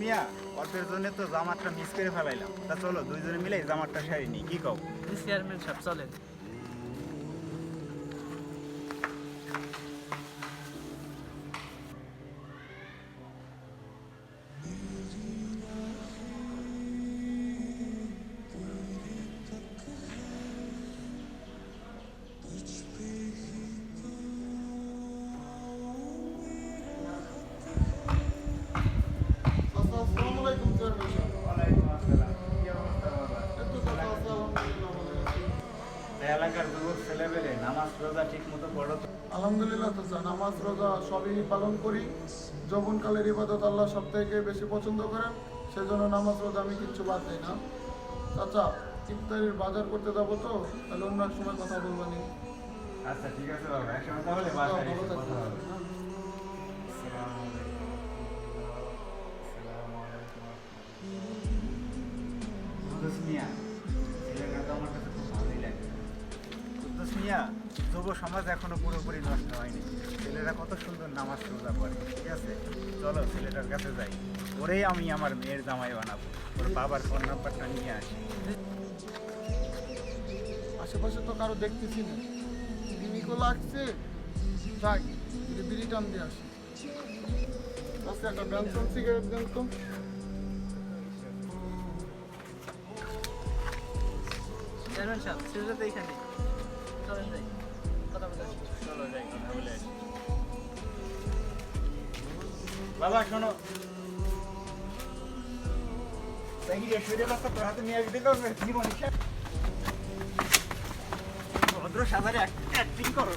মিয়া অল্পের জন্য তো জামাতটা মিস করে ফেলাইলাম। তা চলো দুইজনে মিলে জামাতটা সারি নি, কি কও? চেয়ারম্যান সাহেব চলেন। আসসালামু আলাইকুম চেয়ারম্যান সাহেব। ওয়ালাইকুম আসসালাম। কি অবস্থা বাবা? এই তো চাচা আছে, আলহামদুলিল্লাহ ভালো আছি। এলাকার যুবক ছেলেবেলে নামাজ রোজা ঠিক মতো পড়ো তো? আলহামদুলিল্লাহ চাচা, নামাজ রোজা সবই পালন করি। যৌবনকালের ইবাদত আল্লাহ সব থেকে বেশি পছন্দ করেন, সেজন্য নামাজ রোজা আমি কিচ্ছু বাদ দিই না। চাচা, ইফতারির বাজার করতে যাবো তো, তাহলে অন্য এক সময় কথা বলবানি। আচ্ছা ঠিক আছে বাবা, একসময় তাহলে বাসায় ভালো এসে থাকবেন। কথা হবে। আসসালামু আলাইকুম। আসসালামু আলাইকুম। কুদ্দুস মিয়া, ছেলেটা তো আমার কাছে খুব ভালোই লাগে। কুদ্দুস মিয়া, যুব সমাজ এখনো পুরোপুরি নষ্ট হয়নি। ছেলেরা কত সুন্দর নামাজ রোজা করে, ঠিক আছে? চলো ছেলেটার কাছে যাই, ওরেই আমি আমার মেয়ের জামাই বানাবো। ওর বাবার ফোন নাম্বারটা নিয়ে আসি। আশেপাশে তো কারো দেখতেছি না, বিনিকো লাগছে। যাই, যদি বিড়ি টান দিয়ে আসি। আচ্ছা, একটা ব্যানসন সিগারেট দেন তো। চেয়ারম্যান সাহেব ছেলেটা তো এইখানে, চলেন যাই, কথা বলে আসি। চলো যাই, কথা বলে আসি। বাবা শোনো, দেখি শুয়ে বাচ্চা তোর হাতে নিয়ে আসবে, জীবন ভদ্র সাজারে অ্যাক্টিং করো।